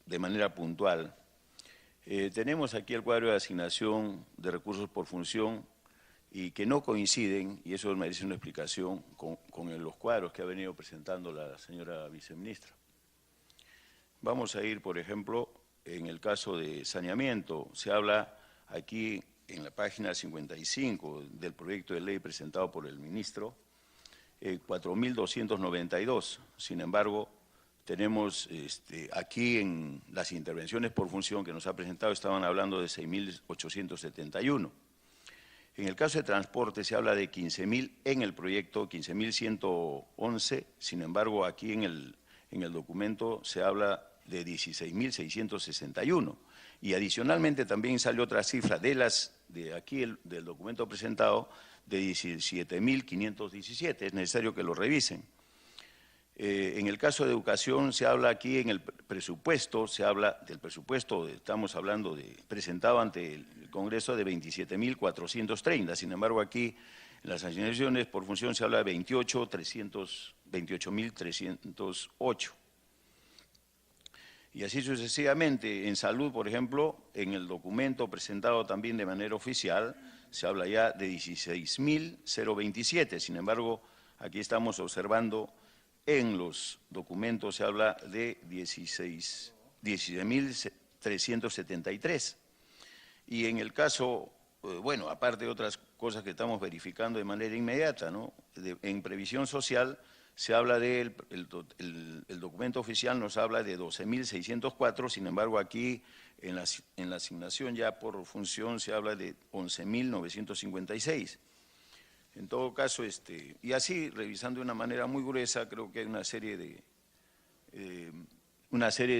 de manera puntual. Tenemos aquí el cuadro de asignación de recursos por función y que no coinciden, y eso merece una explicación, con los cuadros que ha venido presentando la señora viceministra. Vamos a ir, por ejemplo, en el caso de saneamiento. Se habla aquí en la página 55 del proyecto de ley presentado por el ministro, 4.292. Sin embargo, tenemos aquí en las intervenciones por función que nos ha presentado, estaban hablando de 6.871. En el caso de transporte se habla de 15.000 en el proyecto, 15.111, sin embargo, aquí en el documento se habla de 16.661. Y adicionalmente también sale otra cifra de aquí del documento presentado de 17.517. Es necesario que lo revisen. En el caso de educación se habla aquí en el presupuesto, se habla del presupuesto, estamos hablando presentado ante el Congreso de 27.430. Sin embargo, aquí en las asignaciones por función se habla de 28.308. Y así sucesivamente. En salud, por ejemplo, en el documento presentado también de manera oficial, se habla ya de 16.027. Sin embargo, aquí estamos observando, en los documentos se habla de 16.373. Y en el caso, bueno, aparte de otras cosas que estamos verificando de manera inmediata, ¿no? En previsión social, se habla el documento oficial nos habla de 12.604, sin embargo aquí en la asignación ya por función se habla de 11.956. En todo caso, y así revisando de una manera muy gruesa, creo que hay una serie de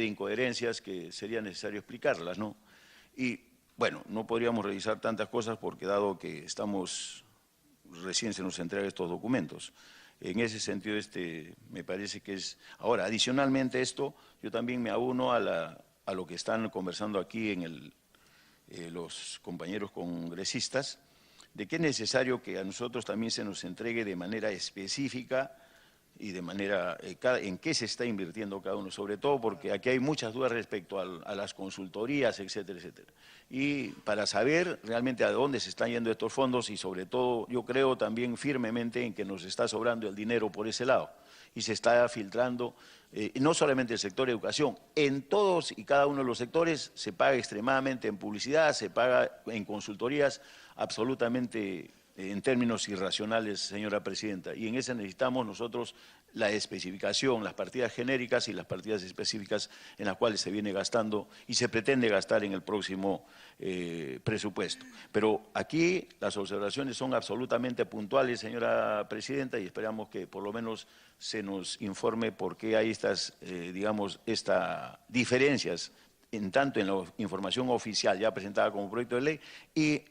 incoherencias que sería necesario explicarlas, ¿no? Y bueno, no podríamos revisar tantas cosas porque dado que recién se nos entregan estos documentos. En ese sentido, me parece que es… Ahora, adicionalmente a esto, yo también me auno a lo que están conversando aquí los compañeros congresistas, de que es necesario que a nosotros también se nos entregue de manera específica y de manera, en qué se está invirtiendo cada uno, sobre todo porque aquí hay muchas dudas respecto a las consultorías, etcétera, etcétera. Y para saber realmente a dónde se están yendo estos fondos y sobre todo yo creo también firmemente en que nos está sobrando el dinero por ese lado y se está filtrando, no solamente el sector de educación, en todos y cada uno de los sectores se paga extremadamente en publicidad, se paga en consultorías absolutamente en términos irracionales, señora presidenta, y en ese necesitamos nosotros la especificación, las partidas genéricas y las partidas específicas en las cuales se viene gastando y se pretende gastar en el próximo presupuesto. Pero aquí las observaciones son absolutamente puntuales, señora presidenta, y esperamos que por lo menos se nos informe por qué hay estas diferencias, tanto en la información oficial ya presentada como proyecto de ley y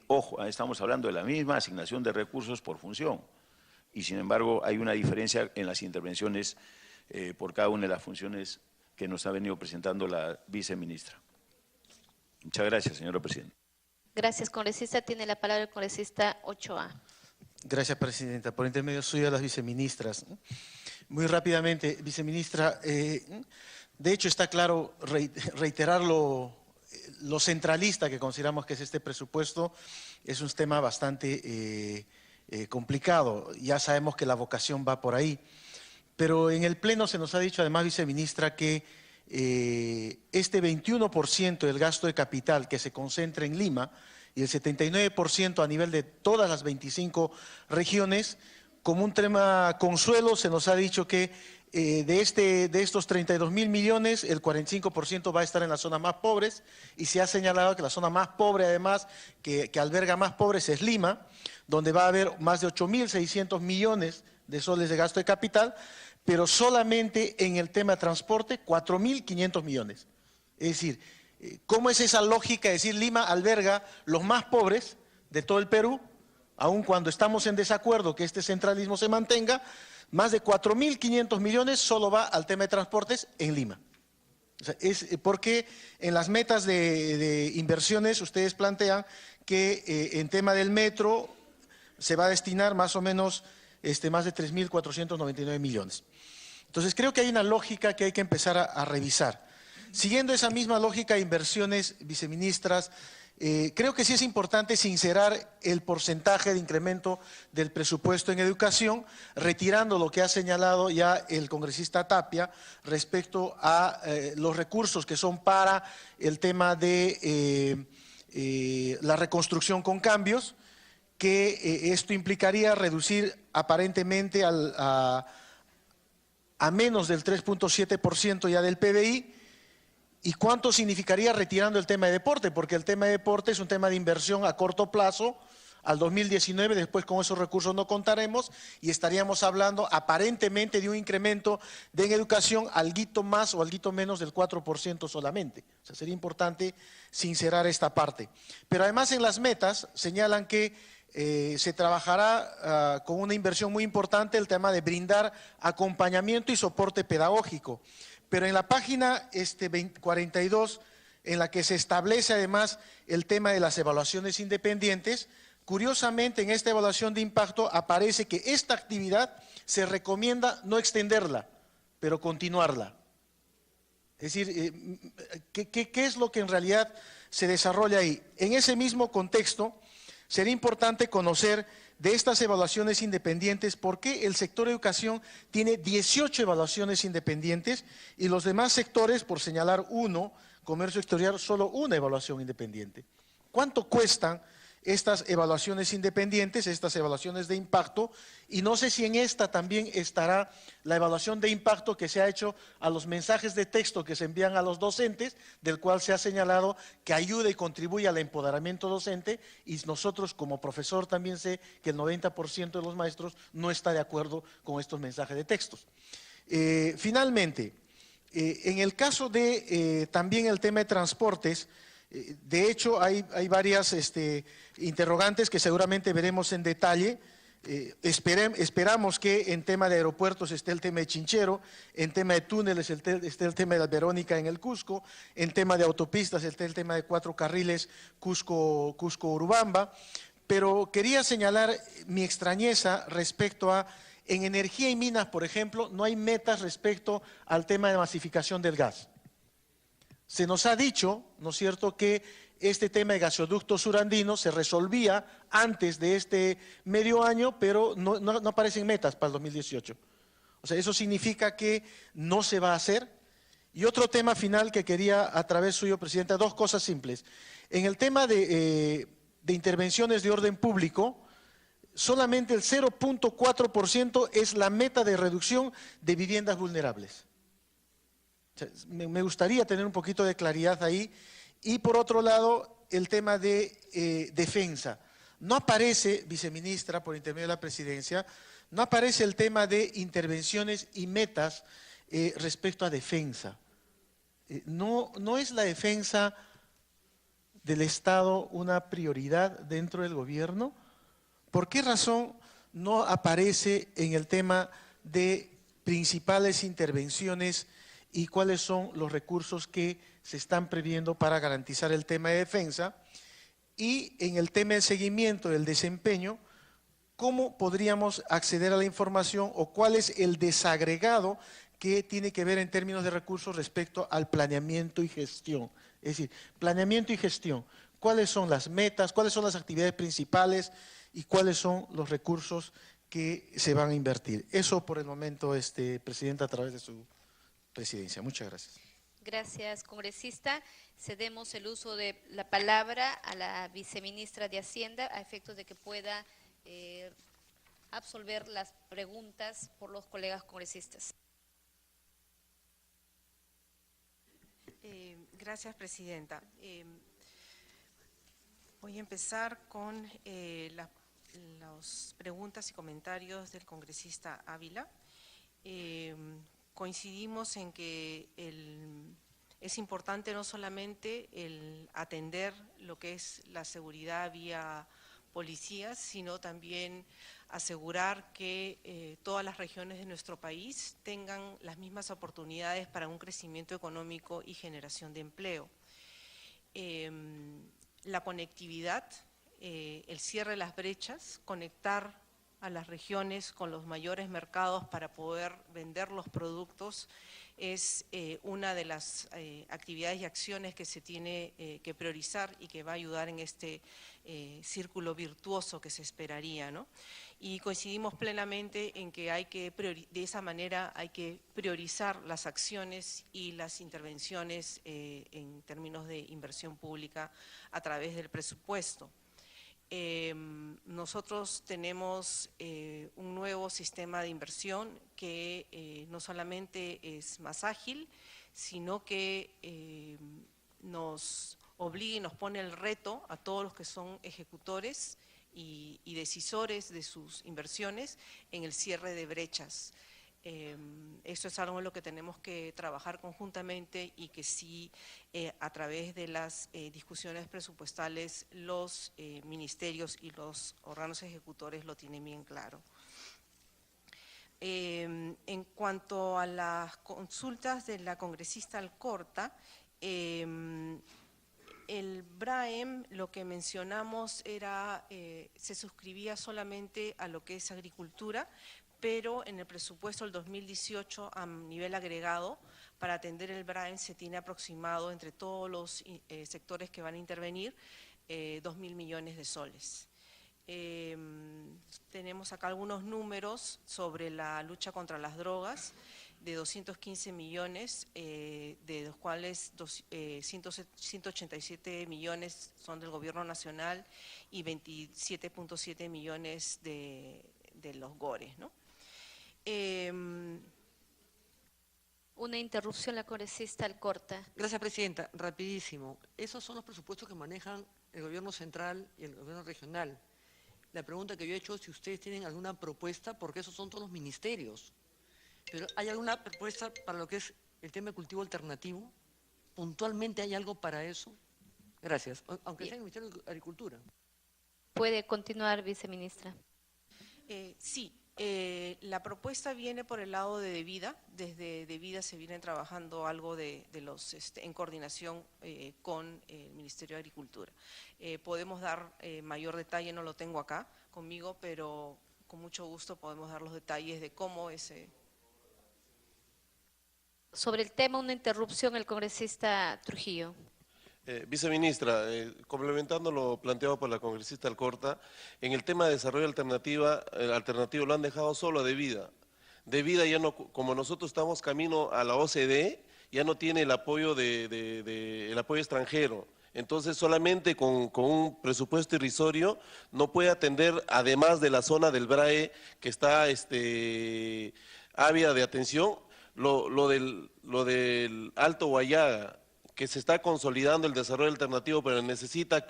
ojo, estamos hablando de la misma asignación de recursos por función y sin embargo hay una diferencia en las intervenciones por cada una de las funciones que nos ha venido presentando la viceministra. Muchas gracias, señora presidenta. Gracias, congresista. Tiene la palabra el congresista Ochoa. Gracias, presidenta. Por intermedio suyo a las viceministras. Muy rápidamente, viceministra, de hecho está claro reiterar lo centralista que consideramos que es este presupuesto, es un tema bastante complicado. Ya sabemos que la vocación va por ahí. Pero en el Pleno se nos ha dicho además, viceministra, que este 21% del gasto de capital que se concentra en Lima y el 79% a nivel de todas las 25 regiones, como un tema consuelo se nos ha dicho que de estos 32.000 millones, el 45% va a estar en las zonas más pobres y se ha señalado que la zona más pobre además, que alberga más pobres es Lima, donde va a haber más de 8.600 millones de soles de gasto de capital, pero solamente en el tema de transporte 4.500 millones. Es decir, ¿cómo es esa lógica de decir Lima alberga los más pobres de todo el Perú, aun cuando estamos en desacuerdo que este centralismo se mantenga? Más de 4.500 millones solo va al tema de transportes en Lima. O sea, es porque en las metas de inversiones ustedes plantean que en tema del metro se va a destinar más o menos más de 3.499 millones. Entonces creo que hay una lógica que hay que empezar a revisar. Siguiendo esa misma lógica de inversiones, viceministras, creo que sí es importante sincerar el porcentaje de incremento del presupuesto en educación, retirando lo que ha señalado ya el congresista Tapia respecto a los recursos que son para el tema de la reconstrucción con cambios, que esto implicaría reducir aparentemente a menos del 3.7% ya del PBI. ¿Y cuánto significaría retirando el tema de deporte? Porque el tema de deporte es un tema de inversión a corto plazo, al 2019, después con esos recursos no contaremos y estaríamos hablando aparentemente de un incremento de en educación alguito más o alguito menos del 4% solamente. O sea, sería importante sincerar esta parte. Pero además en las metas señalan que se trabajará con una inversión muy importante el tema de brindar acompañamiento y soporte pedagógico. Pero en la página 42, en la que se establece además el tema de las evaluaciones independientes, curiosamente en esta evaluación de impacto aparece que esta actividad se recomienda no extenderla, pero continuarla. Es decir, ¿qué es lo que en realidad se desarrolla ahí? En ese mismo contexto, sería importante conocer de estas evaluaciones independientes por qué el sector educación tiene 18 evaluaciones independientes y los demás sectores, por señalar uno, comercio exterior, solo una evaluación independiente. ¿Cuánto cuestan estas evaluaciones independientes, estas evaluaciones de impacto? Y no sé si en esta también estará la evaluación de impacto que se ha hecho a los mensajes de texto que se envían a los docentes, del cual se ha señalado que ayuda y contribuye al empoderamiento docente, y nosotros como profesor también sé que el 90% de los maestros no está de acuerdo con estos mensajes de textos. Finalmente, en el caso de también el tema de transportes, de hecho, hay varias interrogantes que seguramente veremos en detalle. Esperamos que en tema de aeropuertos esté el tema de Chinchero, en tema de túneles esté el tema de la Verónica en el Cusco, en tema de autopistas esté el tema de 4 carriles Cusco-Urubamba. Pero quería señalar mi extrañeza respecto a, en energía y minas, por ejemplo, no hay metas respecto al tema de masificación del gas. Se nos ha dicho, ¿no es cierto?, que este tema de gasoducto surandino se resolvía antes de este medio año, pero no aparecen metas para el 2018. O sea, eso significa que no se va a hacer. Y otro tema final que quería a través suyo, Presidenta, dos cosas simples. En el tema de intervenciones de orden público, solamente el 0.4% es la meta de reducción de viviendas vulnerables. O sea, me gustaría tener un poquito de claridad ahí. Y por otro lado, el tema de defensa. No aparece, viceministra, por intermedio de la presidencia, no aparece el tema de intervenciones y metas respecto a defensa. ¿No es la defensa del Estado una prioridad dentro del gobierno? ¿Por qué razón no aparece en el tema de principales intervenciones y cuáles son los recursos que se están previendo para garantizar el tema de defensa? Y en el tema del seguimiento del desempeño, ¿cómo podríamos acceder a la información o cuál es el desagregado que tiene que ver en términos de recursos respecto al planeamiento y gestión? Es decir, planeamiento y gestión, ¿cuáles son las metas, cuáles son las actividades principales y cuáles son los recursos que se van a invertir? Eso por el momento, Presidenta, a través de su presidencia. Muchas gracias. Gracias, congresista. Cedemos el uso de la palabra a la viceministra de Hacienda a efectos de que pueda absolver las preguntas por los colegas congresistas. Gracias, Presidenta. Voy a empezar con las preguntas y comentarios del congresista Ávila. Coincidimos en que es importante no solamente el atender lo que es la seguridad vía policías, sino también asegurar que todas las regiones de nuestro país tengan las mismas oportunidades para un crecimiento económico y generación de empleo. La conectividad, el cierre de las brechas, conectar a las regiones con los mayores mercados para poder vender los productos es una de las actividades y acciones que se tiene que priorizar y que va a ayudar en este círculo virtuoso que se esperaría, ¿no? Y coincidimos plenamente en que de esa manera hay que priorizar las acciones y las intervenciones en términos de inversión pública a través del presupuesto. Nosotros tenemos un nuevo sistema de inversión que no solamente es más ágil, sino que nos obliga y nos pone el reto a todos los que son ejecutores y decisores de sus inversiones en el cierre de brechas. Eso es algo en lo que tenemos que trabajar conjuntamente y que sí, a través de las discusiones presupuestales, los ministerios y los órganos ejecutores lo tienen bien claro. En cuanto a las consultas de la congresista Alcorta, el BRAEM, lo que mencionamos era, se suscribía solamente a lo que es agricultura, pero en el presupuesto del 2018 a nivel agregado, para atender el BRAEM se tiene aproximado entre todos los sectores que van a intervenir 2.000 millones de soles. Tenemos acá algunos números sobre la lucha contra las drogas, de 215 millones, de los cuales 187 millones son del Gobierno Nacional y 27.7 millones de los GORES, ¿no? Una interrupción, la congresista Alcorta. Gracias, Presidenta. Rapidísimo. Esos son los presupuestos que manejan el Gobierno Central y el Gobierno Regional. La pregunta que yo he hecho es si ustedes tienen alguna propuesta, porque esos son todos los ministerios. Pero ¿hay alguna propuesta para lo que es el tema de cultivo alternativo? ¿Puntualmente hay algo para eso? Gracias. Aunque sea el Ministerio de Agricultura. ¿Puede continuar, viceministra? Sí. La propuesta viene por el lado de Devida. Desde Devida se viene trabajando algo en coordinación con el Ministerio de Agricultura. Podemos dar mayor detalle, no lo tengo acá conmigo, pero con mucho gusto podemos dar los detalles de cómo ese… Sobre el tema, una interrupción, el congresista Trujillo. Viceministra, complementando lo planteado por la congresista Alcorta, en el tema de desarrollo alternativo lo han dejado solo a Devida. Devida ya no, como nosotros estamos camino a la OCDE, ya no tiene el apoyo el apoyo extranjero. Entonces solamente con un presupuesto irrisorio no puede atender, además de la zona del BRAE que está ávida de atención, lo del Alto Guayaga, que se está consolidando el desarrollo alternativo, pero necesita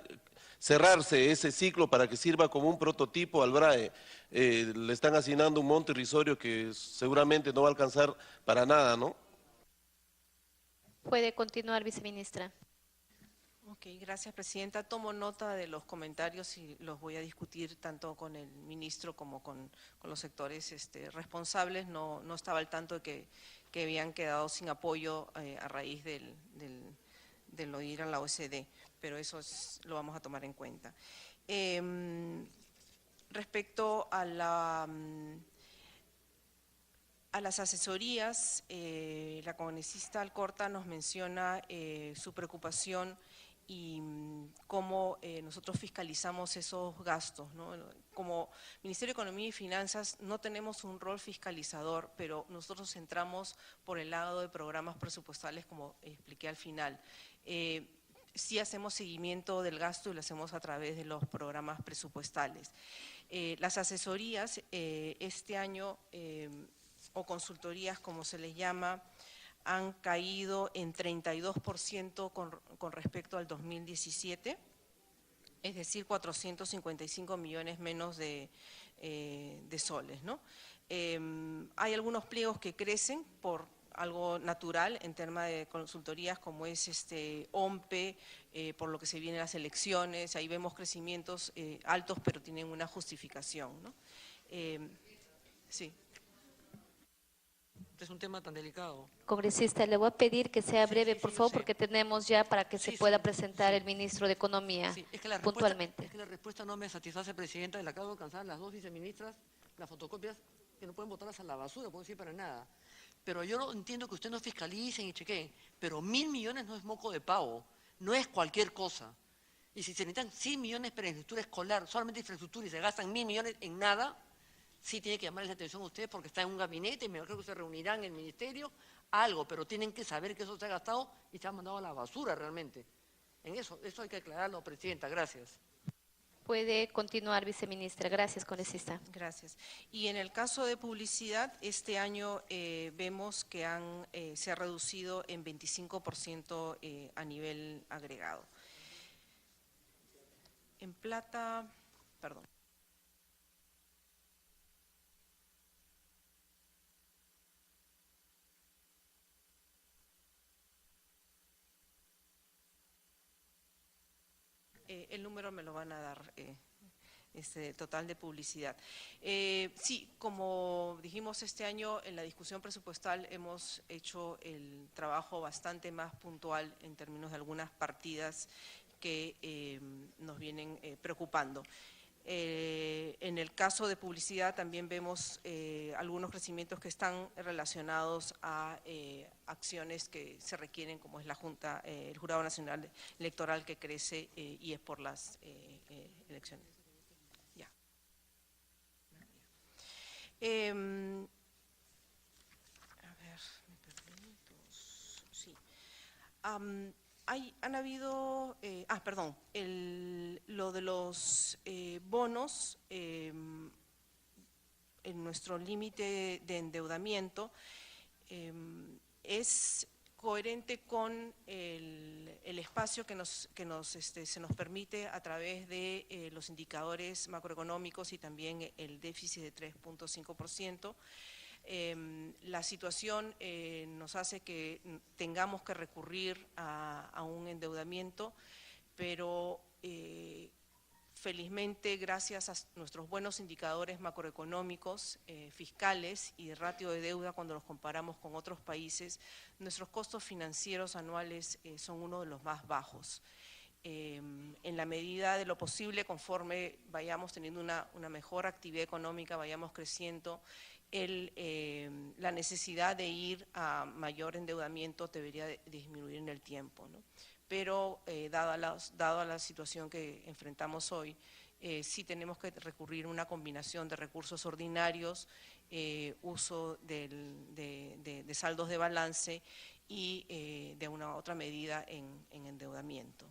cerrarse ese ciclo para que sirva como un prototipo al BRAE. Le están asignando un monto irrisorio que seguramente no va a alcanzar para nada, ¿no? Puede continuar, viceministra. Ok, gracias, Presidenta. Tomo nota de los comentarios y los voy a discutir tanto con el ministro como con los sectores responsables. No estaba al tanto de que habían quedado sin apoyo a raíz de lo de ir a la OCDE, pero eso lo vamos a tomar en cuenta. Respecto a las asesorías, la congresista Alcorta nos menciona su preocupación y cómo nosotros fiscalizamos esos gastos, ¿no? Como Ministerio de Economía y Finanzas no tenemos un rol fiscalizador, pero nosotros entramos por el lado de programas presupuestales, como expliqué al final. Sí hacemos seguimiento del gasto y lo hacemos a través de los programas presupuestales. Las asesorías este año, o consultorías como se les llama, han caído en 32% con respecto al 2017, es decir, 455 millones menos de soles, ¿no? Hay algunos pliegos que crecen por algo natural en temas de consultorías como es OMPE, por lo que se vienen las elecciones, ahí vemos crecimientos altos pero tienen una justificación, ¿no? Sí. Es un tema tan delicado. Congresista, le voy a pedir que sea breve, por favor, porque tenemos ya para que se pueda presentar el ministro de Economía Sí, es que la puntualmente. respuesta no me satisface, Presidenta, y la acabo de alcanzar las dos viceministras, las fotocopias que no pueden botarlas a la basura, pueden ir para nada. Pero yo no entiendo que ustedes no fiscalicen y chequeen, pero 1.000 millones no es moco de pavo, no es cualquier cosa. Y si se necesitan 100 millones para infraestructura escolar, solamente infraestructura, y se gastan 1.000 millones en nada, sí tiene que llamarles la atención a ustedes porque está en un gabinete, me creo que se reunirán en el ministerio, algo, pero tienen que saber que eso se ha gastado y se ha mandado a la basura realmente. En eso hay que aclararlo, Presidenta, gracias. Puede continuar, viceministra. Gracias, congresista. Gracias. Y en el caso de publicidad, este año vemos que se ha reducido en 25% a nivel agregado. En plata, perdón. El número me lo van a dar, total de publicidad. Sí, como dijimos este año, en la discusión presupuestal hemos hecho el trabajo bastante más puntual en términos de algunas partidas que nos vienen preocupando. En el caso de publicidad también vemos algunos crecimientos que están relacionados a acciones que se requieren, como es la Junta, el Jurado Nacional Electoral que crece y es por las elecciones. Ya. A ver, me perdí dos. Sí. Han habido, perdón, lo de los bonos, en nuestro límite de endeudamiento, es coherente con el espacio que se nos permite a través de los indicadores macroeconómicos y también el déficit de 3.5%. La situación nos hace que tengamos que recurrir a un endeudamiento, pero felizmente gracias a nuestros buenos indicadores macroeconómicos, fiscales y de ratio de deuda cuando los comparamos con otros países, nuestros costos financieros anuales son uno de los más bajos. En la medida de lo posible, conforme vayamos teniendo una mejor actividad económica, vayamos creciendo, la necesidad de ir a mayor endeudamiento debería disminuir en el tiempo, ¿no? Pero dada la situación que enfrentamos hoy, sí tenemos que recurrir a una combinación de recursos ordinarios, uso de saldos de balance y de una otra medida en endeudamiento.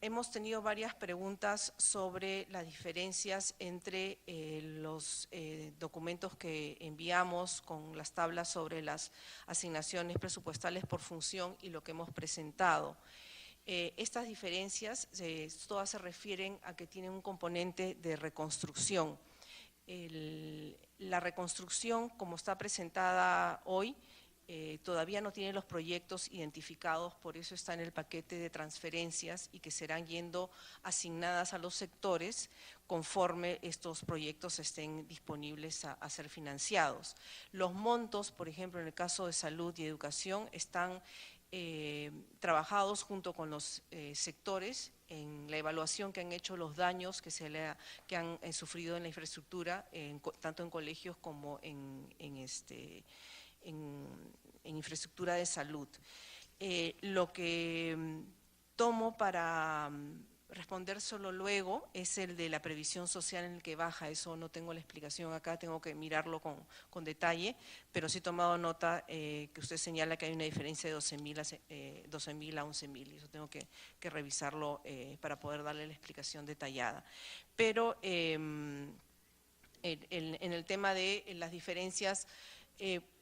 Hemos tenido varias preguntas sobre las diferencias entre los documentos que enviamos con las tablas sobre las asignaciones presupuestales por función y lo que hemos presentado. Estas diferencias todas se refieren a que tienen un componente de reconstrucción. La reconstrucción, como está presentada hoy, todavía no tiene los proyectos identificados, por eso está en el paquete de transferencias y que serán yendo asignadas a los sectores conforme estos proyectos estén disponibles a ser financiados. Los montos, por ejemplo, en el caso de salud y educación, están trabajados junto con los sectores en la evaluación que han hecho los daños que han sufrido en la infraestructura, tanto en colegios como en infraestructura de salud. Lo que tomo para responder solo luego es el de la previsión social en el que baja. Eso no tengo la explicación acá, tengo que mirarlo con detalle, pero sí he tomado nota que usted señala que hay una diferencia de 12.000 a 11.000, y eso tengo que revisarlo para poder darle la explicación detallada. Pero en el tema de las diferencias,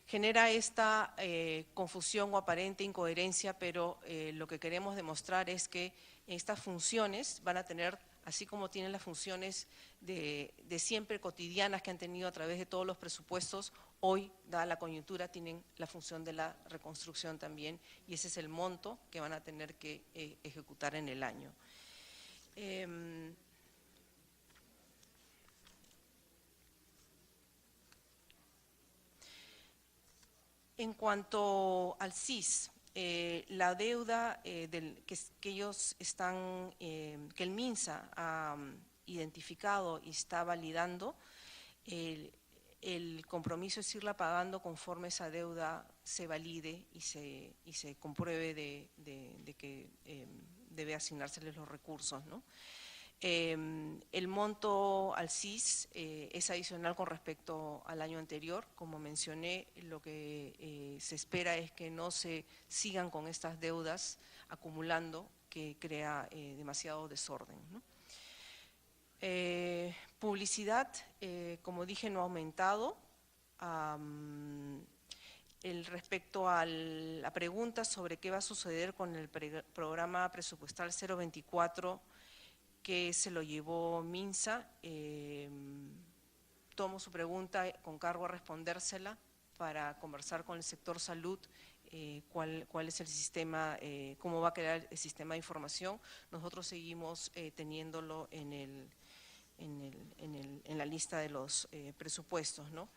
genera esta confusión o aparente incoherencia, pero lo que queremos demostrar es que estas funciones van a tener, así como tienen las funciones de siempre cotidianas que han tenido a través de todos los presupuestos, hoy, dada la coyuntura, tienen la función de la reconstrucción también, y ese es el monto que van a tener que ejecutar en el año. En cuanto al CIS, la deuda que ellos están, que el MINSA identificado y está validando, el compromiso es irla pagando conforme esa deuda se valide y se compruebe de que debe asignárseles los recursos, ¿no? El monto al CIS es adicional con respecto al año anterior. Como mencioné, lo que se espera es que no se sigan con estas deudas acumulando, que crea demasiado desorden, ¿no? Publicidad, como dije, no ha aumentado. Respecto a la pregunta sobre qué va a suceder con el programa presupuestal 024, que se lo llevó Minsa, tomo su pregunta con cargo a respondérsela para conversar con el sector salud, cuál es el sistema, cómo va a quedar el sistema de información. Nosotros seguimos teniéndolo en la lista de los presupuestos, ¿no?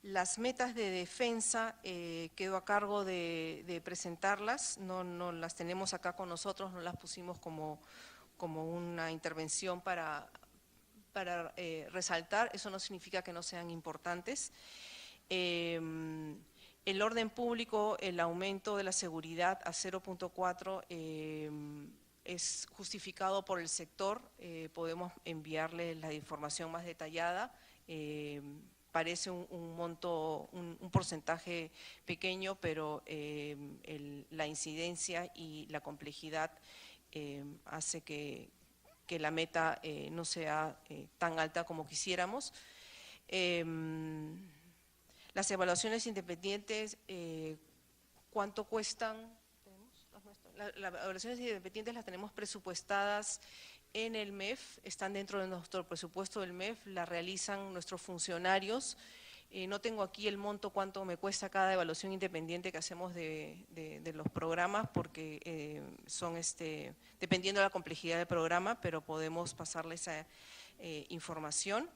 Las metas de defensa quedó a cargo de presentarlas, no las tenemos acá con nosotros, no las pusimos como una intervención para resaltar. Eso no significa que no sean importantes. El orden público, el aumento de la seguridad a 0.4 es justificado por el sector, podemos enviarle la información más detallada. Parece un monto, un porcentaje pequeño, pero la incidencia y la complejidad hace que la meta no sea tan alta como quisiéramos. Las evaluaciones independientes, ¿cuánto cuestan? Las evaluaciones independientes las tenemos presupuestadas en el MEF, están dentro de nuestro presupuesto del MEF, la realizan nuestros funcionarios. No tengo aquí el monto, cuánto me cuesta cada evaluación independiente que hacemos de los programas, porque son dependiendo de la complejidad del programa, pero podemos pasarle esa información.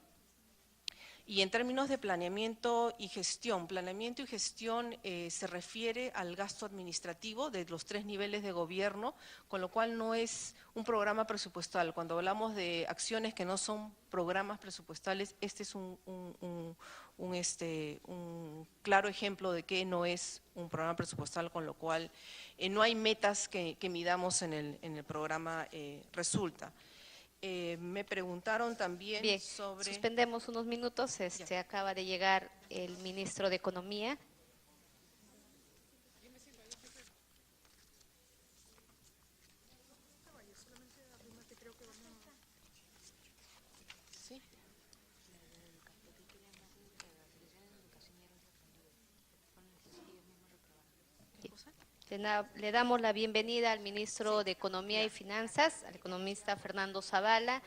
Y en términos de planeamiento y gestión se refiere al gasto administrativo de los 3 niveles de gobierno, con lo cual no es un programa presupuestal. Cuando hablamos de acciones que no son programas presupuestales, este es un claro ejemplo de que no es un programa presupuestal, con lo cual no hay metas que midamos en el programa resulta. Me preguntaron también sobre… Suspendemos unos minutos, acaba de llegar el ministro de Economía. ¿Sí? Le damos la bienvenida al ministro de Economía y Finanzas, al economista Fernando Zavala,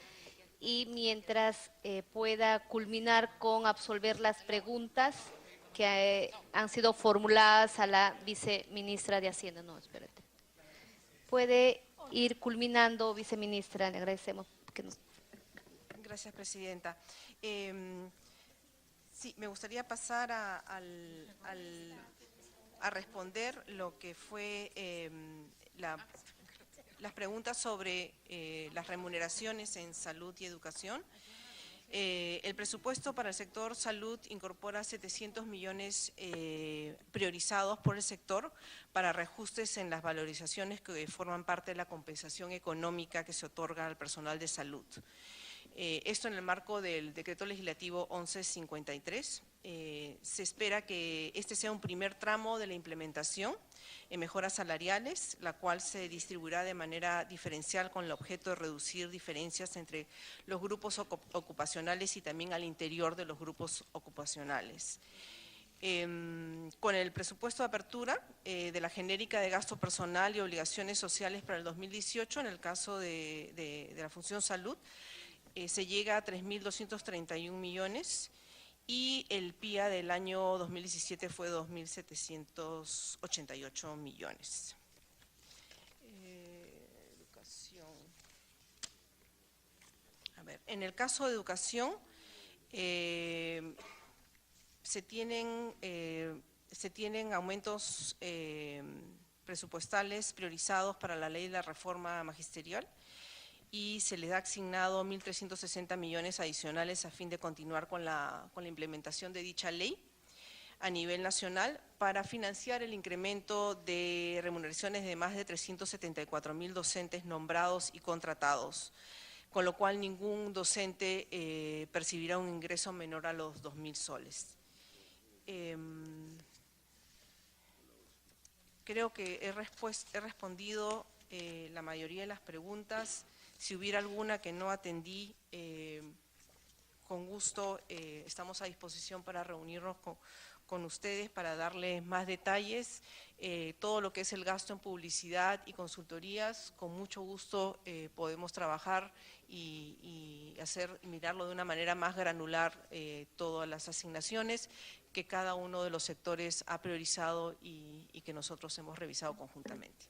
y mientras pueda culminar con absolver las preguntas que han sido formuladas a la viceministra de Hacienda. No, espérate. Puede ir culminando, viceministra, le agradecemos que nos… Gracias, presidenta. Sí, me gustaría pasar a responder lo que fue las preguntas sobre las remuneraciones en salud y educación. El presupuesto para el sector salud incorpora 700 millones priorizados por el sector para reajustes en las valorizaciones que forman parte de la compensación económica que se otorga al personal de salud. Esto en el marco del decreto legislativo 1153. Se espera que este sea un primer tramo de la implementación en mejoras salariales, la cual se distribuirá de manera diferencial con el objeto de reducir diferencias entre los grupos ocupacionales y también al interior de los grupos ocupacionales. Con el presupuesto de apertura de la genérica de gasto personal y obligaciones sociales para el 2018, en el caso de la función salud, se llega a 3.231 millones y el PIA del año 2017 fue 2.788 millones. Educación. A ver, en el caso de educación, se tienen aumentos presupuestales priorizados para la ley de la reforma magisterial y se les ha asignado 1.360 millones adicionales a fin de continuar con la implementación de dicha ley a nivel nacional para financiar el incremento de remuneraciones de más de 374.000 docentes nombrados y contratados, con lo cual ningún docente percibirá un ingreso menor a los 2.000 soles. Creo que he respondido la mayoría de las preguntas. Si hubiera alguna que no atendí, con gusto estamos a disposición para reunirnos con ustedes para darles más detalles. Todo lo que es el gasto en publicidad y consultorías, con mucho gusto podemos trabajar y mirarlo de una manera más granular todas las asignaciones que cada uno de los sectores ha priorizado y que nosotros hemos revisado conjuntamente.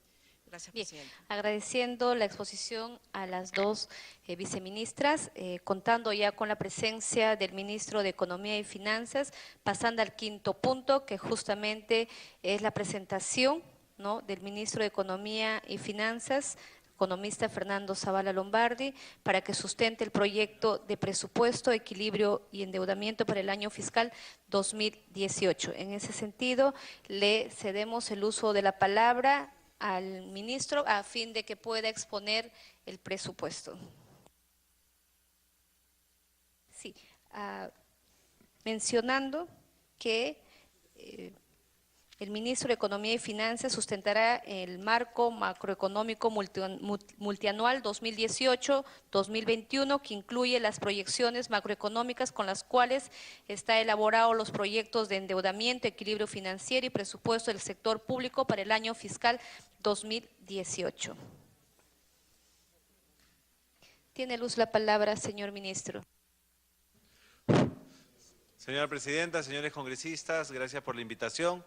Gracias, Presidenta. Agradeciendo la exposición a las dos viceministras, contando ya con la presencia del ministro de Economía y Finanzas, pasando al quinto punto, que justamente es la presentación, ¿no?, del ministro de Economía y Finanzas, economista Fernando Zavala Lombardi, para que sustente el proyecto de presupuesto, equilibrio y endeudamiento para el año fiscal 2018. En ese sentido, le cedemos el uso de la palabra al ministro a fin de que pueda exponer el presupuesto. Sí, mencionando que el ministro de Economía y Finanzas sustentará el marco macroeconómico multianual 2018-2021 que incluye las proyecciones macroeconómicas con las cuales está elaborado los proyectos de endeudamiento, equilibrio financiero y presupuesto del sector público para el año fiscal 2018. Tiene luz la palabra, señor ministro. Señora Presidenta, señores congresistas, gracias por la invitación.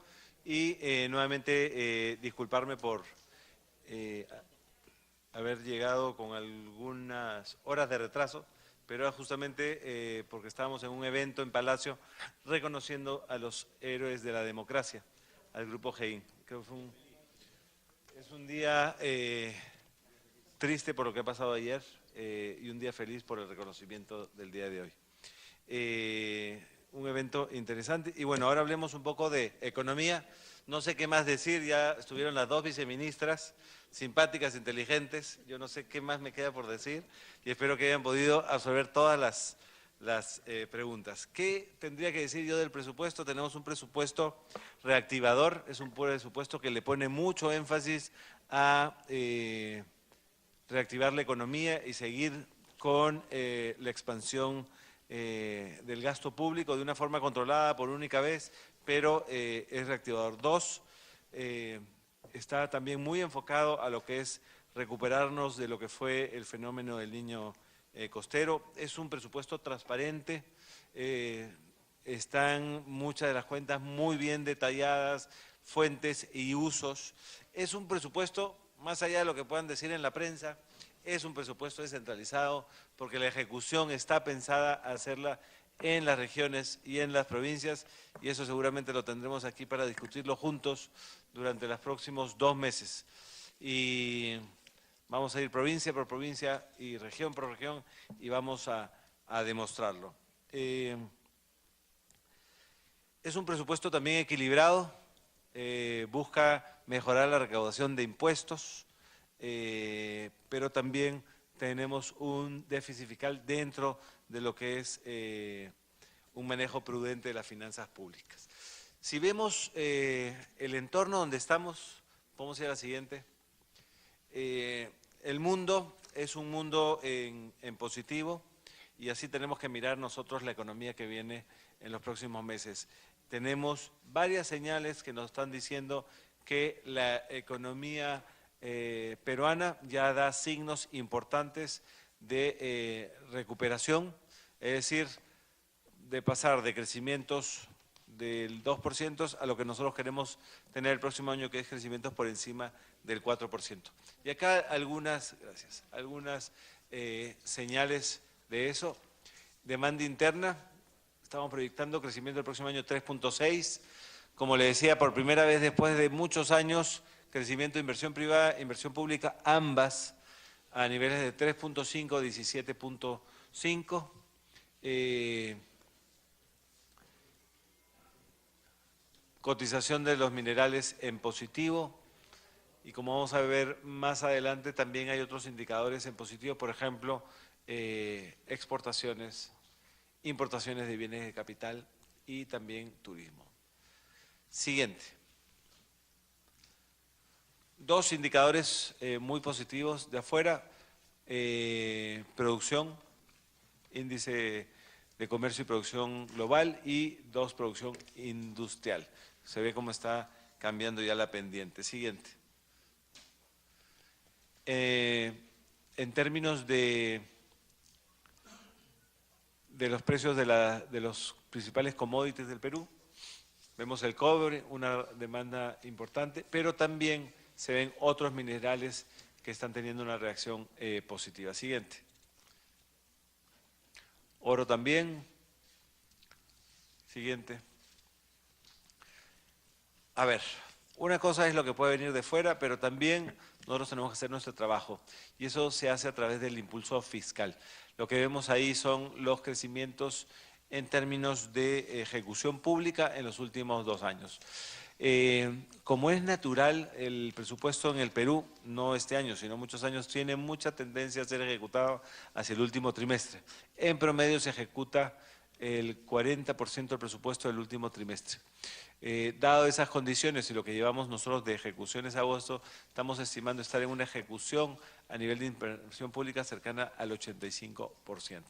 Y nuevamente disculparme por haber llegado con algunas horas de retraso, pero era justamente porque estábamos en un evento en Palacio reconociendo a los héroes de la democracia, al Grupo GEIN. Creo que es un día triste por lo que ha pasado ayer y un día feliz por el reconocimiento del día de hoy. Un evento interesante. Y bueno, ahora hablemos un poco de economía. No sé qué más decir, ya estuvieron las dos viceministras, simpáticas, inteligentes. Yo no sé qué más me queda por decir y espero que hayan podido absorber todas las preguntas. ¿Qué tendría que decir yo del presupuesto? Tenemos un presupuesto reactivador, es un presupuesto que le pone mucho énfasis a reactivar la economía y seguir con la expansión del gasto público de una forma controlada por única vez, pero es reactivador. Dos, está también muy enfocado a lo que es recuperarnos de lo que fue el fenómeno del Niño costero. Es un presupuesto transparente, están muchas de las cuentas muy bien detalladas, fuentes y usos. Es un presupuesto, más allá de lo que puedan decir en la prensa, es un presupuesto descentralizado porque la ejecución está pensada a hacerla en las regiones y en las provincias y eso seguramente lo tendremos aquí para discutirlo juntos durante los próximos 2 meses. Y vamos a ir provincia por provincia y región por región y vamos a demostrarlo. Es un presupuesto también equilibrado, busca mejorar la recaudación de impuestos, pero también tenemos un déficit fiscal dentro de lo que es un manejo prudente de las finanzas públicas. Si vemos el entorno donde estamos, podemos ir a la siguiente. El mundo es un mundo en positivo y así tenemos que mirar nosotros la economía que viene en los próximos meses. Tenemos varias señales que nos están diciendo que la economía peruana ya da signos importantes de recuperación, es decir, de pasar de crecimientos del 2% a lo que nosotros queremos tener el próximo año, que es crecimientos por encima del 4%. Y acá algunas señales de eso. Demanda interna, estamos proyectando crecimiento el próximo año 3.6. Como le decía, por primera vez después de muchos años crecimiento de inversión privada e inversión pública, ambas a niveles de 3.5, 17.5. Cotización de los minerales en positivo. Y como vamos a ver más adelante, también hay otros indicadores en positivo, por ejemplo, exportaciones, importaciones de bienes de capital y también turismo. Siguiente. Dos indicadores muy positivos de afuera, producción, índice de comercio y producción global, y dos, producción industrial. Se ve cómo está cambiando ya la pendiente. Siguiente. En términos de los precios de los principales commodities del Perú, vemos el cobre, una demanda importante, pero también se ven otros minerales que están teniendo una reacción positiva. Siguiente. Oro también. Siguiente. A ver, una cosa es lo que puede venir de fuera, pero también nosotros tenemos que hacer nuestro trabajo, y eso se hace a través del impulso fiscal. Lo que vemos ahí son los crecimientos en términos de ejecución pública en los últimos 2 años. Como es natural, el presupuesto en el Perú, no este año, sino muchos años, tiene mucha tendencia a ser ejecutado hacia el último trimestre. En promedio se ejecuta el 40% del presupuesto del último trimestre. Dado esas condiciones y lo que llevamos nosotros de ejecuciones a agosto, estamos estimando estar en una ejecución a nivel de inversión pública cercana al 85%.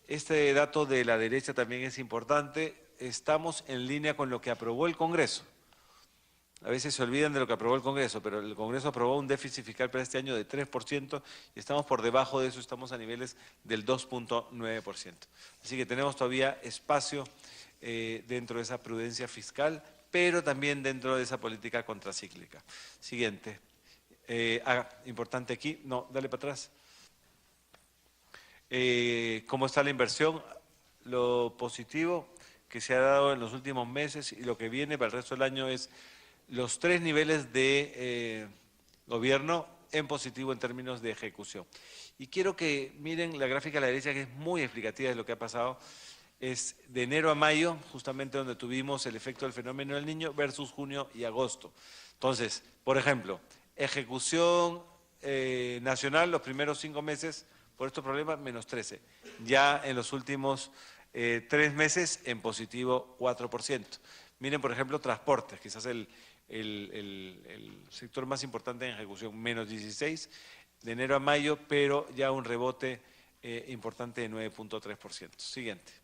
Este dato de la derecha también es importante. Estamos en línea con lo que aprobó el Congreso. A veces se olvidan de lo que aprobó el Congreso, pero el Congreso aprobó un déficit fiscal para este año de 3% y estamos por debajo de eso, estamos a niveles del 2.9%. Así que tenemos todavía espacio dentro de esa prudencia fiscal, pero también dentro de esa política contracíclica. Siguiente. Importante aquí. No, dale para atrás. ¿Cómo está la inversión? Lo positivo que se ha dado en los últimos meses y lo que viene para el resto del año es los 3 niveles de gobierno en positivo en términos de ejecución. Y quiero que miren la gráfica a la derecha, que es muy explicativa de lo que ha pasado. Es de enero a mayo, justamente donde tuvimos el efecto del fenómeno del Niño, versus junio y agosto. Entonces, por ejemplo, ejecución nacional los primeros 5 meses por estos problemas, menos 13. Ya en los últimos 3 meses en positivo 4%. Miren, por ejemplo, transportes, quizás el sector más importante en ejecución, menos 16 de enero a mayo, pero ya un rebote importante de 9.3%. Siguiente.